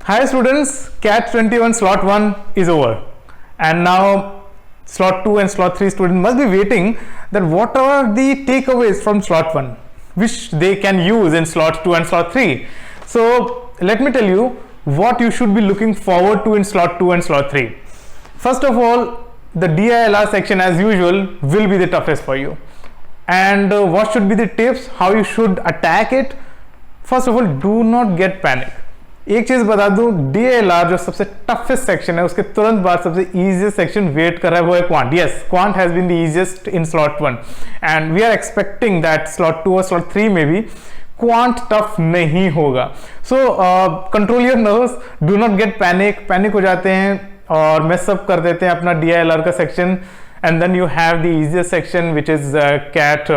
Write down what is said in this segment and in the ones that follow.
Hi students, CAT 21 slot 1 is over and now slot 2 and slot 3 students must be waiting that what are the takeaways from slot 1 which they can use in slot 2 and slot 3. So let me tell you what you should be looking forward to in slot 2 and slot 3. First of all, the DILR section as usual will be the toughest for you. And what should be the tips, how you should attack it? First of all, do not get panic. एक चीज बता दूं, DILR जो सबसे toughest section है उसके तुरंत बाद सबसे इजीएस्ट सेक्शन वेट कर रहा है वो है quant. Yes, quant has been the easiest in slot 1 and we are expecting that slot 2 और स्लॉट 3 में भी क्वांट टफ नहीं होगा. So control your nerves, do not get panic हो जाते हैं और मेस अप कर देते हैं अपना DILR का section, and then you have the easiest section which is CAT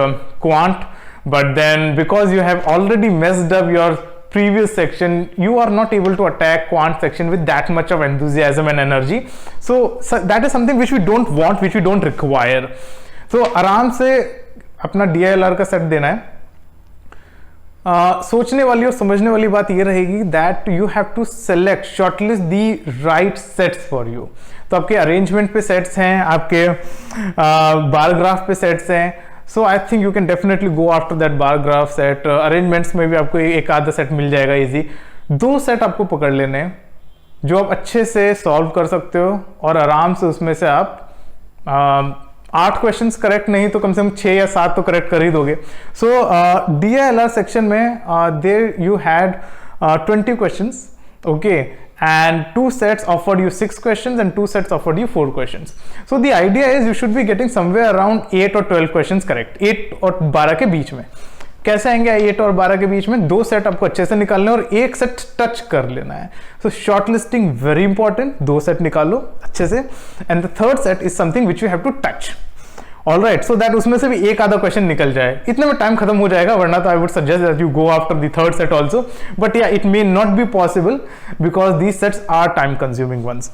quant, but then because you have already messed up your previous section, you are not able to attack quant section with that much of enthusiasm and energy. So that is something which we don't want, which we don't require. So आराम से अपना DILR का set देना है. सोचने वाली और समझने वाली बात ये रहेगी that you have to select shortlist the right sets for you. तो आपके अरेंजमेंट पे सेट्स हैं, आपके बार ग्राफ पे सेट्स हैं. So I think you can definitely go after that bar graph set. Arrangements में भी आपको एक आधा सेट मिल जाएगा इजी. 2 सेट आपको पकड़ लेने हैं जो आप अच्छे से सॉल्व कर सकते हो और आराम से उसमें से आप 8 क्वेश्चंस करेक्ट नहीं तो कम से कम 6 या 7 तो करेक्ट कर ही दोगे. सो DILR सेक्शन में there you had 20 questions, okay, and 2 sets offered you 6 questions and 2 sets offered you 4 questions. So the idea is you should be getting somewhere around 8 or 12 questions correct. 8 और 12 के बीच में. कैसे आएंगे 8 और 12 के बीच में? 2 set आपको अच्छे से निकालने और 1 सेट टच कर लेना है. So shortlisting very important. 2 set निकालो अच्छे से and the third set is something which you have to touch. All right, so that उसमें से भी एक आधा क्वेश्चन निकल जाए. इतने में टाइम खत्म हो जाएगा, वरना तो I would suggest that you go after the third set also, but या it may not be possible because these sets are time consuming ones.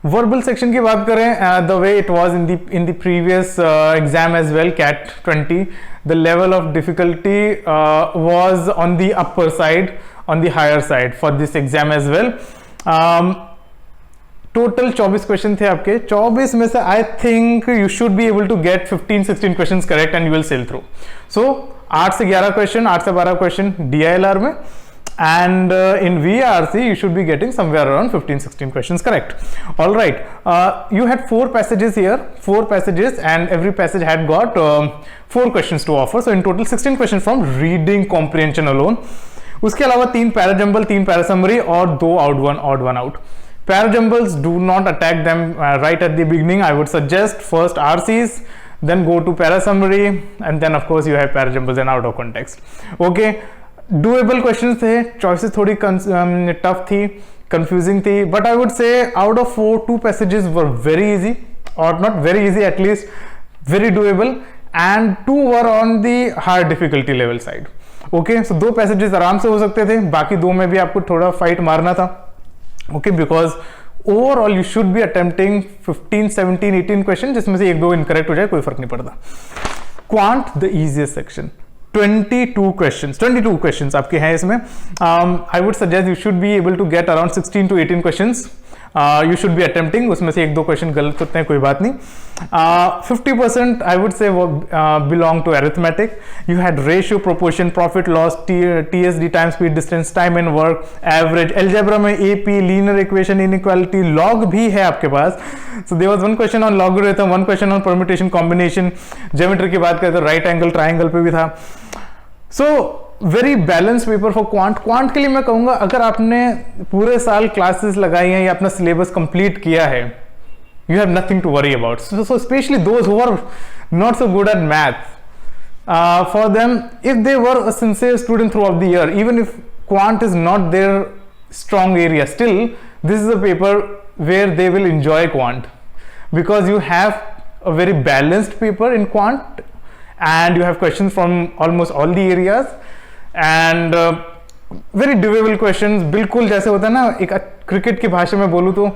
Verbal section की बात करें, the way it was in the previous exam as well, CAT 20, the level of difficulty was on the upper side, on the higher side for this exam as well. Total 24 question थे आपके. 24 में से I think you should be able to get 15-16 question correct and you will sail through. So 8 से 11 question, 8 से 12 question DILR में, and in VRC you should be getting somewhere around 15-16 questions correct. All right, you had 4 passages here, 4 passages, and every passage had got 4 questions to offer. So in total 16 questions from reading comprehension alone. उसके अलावा 3 parajumble, 3 पैरासमरी और 2 odd one out. Parajumbles, do not attack them right at the beginning. I would suggest first RCs, then go to parasummary, and then of course you have parajumbles and out of context. Okay, doable questions थे, choices थोड़ी tough थी, confusing थी, but I would say out of 4, 2 passages were very easy, or not very easy, at least very doable, and 2 were on the higher difficulty level side. Okay, so 2 passages आराम से हो सकते थे, बाकी 2 में भी आपको थोड़ा फाइट मारना था. Okay, because overall you should be attempting 15, 17, 18 question, जिसमें से 1-2 इनकरेक्ट हो जाए कोई फर्क नहीं पड़ता. Quant the easiest section, 22 questions आपके हैं इसमें. I would suggest you should be able to get around 16 to 18 questions you should be attempting. उसमें से 1-2 क्वेश्चन गलत होते हैं, कोई बात नहीं. 50% आई वुड से वो belong to arithmetic. You had ratio, proportion, profit loss, TSD, time speed distance, time and work, average, algebra में AP, linear equation, inequality, log भी है आपके पास. So there was 1 question on logarithm, 1 question on permutation combination. Geometry की बात करें तो right angle triangle पे भी था. So very balance paper for quant के लिए मैं कहूंगा अगर आपने पूरे साल क्लासेस लगाई हैं या अपना सिलेबस कंप्लीट किया है, you have nothing to worry about. So especially those who are not so good at math, for them, if they were a sincere student throughout the year, even if quant is not their strong area, still this is a paper where they will enjoy quant because you have a very balanced paper in quant and you have questions from almost all the areas and very doable questions. बिल्कुल जैसे होता है ना, एक cricket की भाषा में बोलूँ तो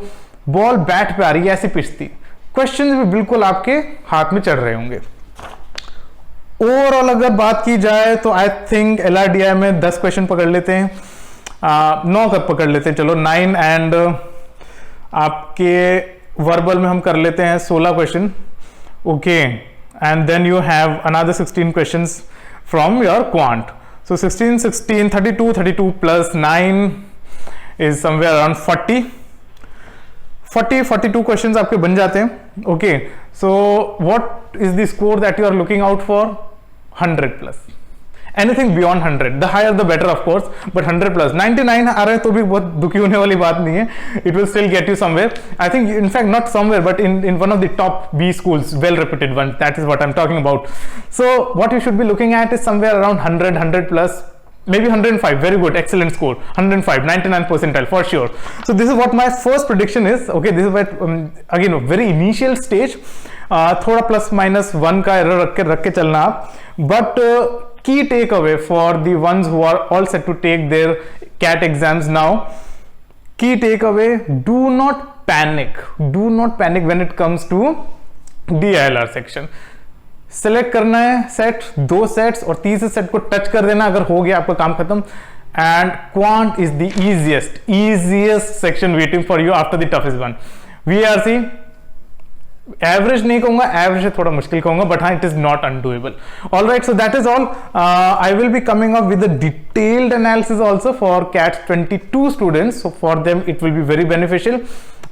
बॉल बैट पे आ रही है ऐसी पिच थी. क्वेश्चंस भी बिल्कुल आपके हाथ में चढ़ रहे होंगे. ओवरऑल अगर बात की जाए तो आई थिंक LRDI में 10 क्वेश्चन पकड़ लेते हैं. 9 कब पकड़ लेते हैं, चलो 9 एंड आपके वर्बल में हम कर लेते हैं 16 question, okay, and then you have another 16 questions from your quant. So 16 16 32 plus 9 is somewhere around 42 questions आपके बन जाते हैं. Okay, so what is the score that you are looking out for? 100 plus. Anything beyond 100, the higher the better of course, but 100 plus. 99 आ रहे तो भी बहुत दुखी होने वाली बात नहीं है. It will still get you somewhere. I think in fact not somewhere, but in one of the top B schools, well reputed ones. That is what I'm talking about. So what you should be looking at is somewhere around 100 plus, maybe 105. Very good, excellent score. 105, 99 percentile for sure. So this is what my first prediction is. Okay, this is what again very initial stage. थोड़ा plus minus 1 का error रख के चलना आप, but key takeaway for the ones who are all set to take their CAT exams now. Key takeaway: do not panic. Do not panic when it comes to DILR section. Select करना है set, 2 sets और तीसरे set को touch कर देना, अगर हो गया आपका काम खत्म. And quant is the easiest section waiting for you after the toughest one. VRC average नहीं कहूंगा, एवरेज थोड़ा मुश्किल कहूंगा, बट हाँ it is not undoable. All right, so that is all. I will be coming up with a detailed analysis also for CAT 22 students, so for them it will be very beneficial.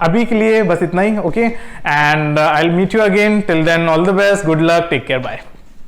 अभी के लिए बस इतना ही, okay, and I will meet you again. Till then all the best, good luck, take care, bye.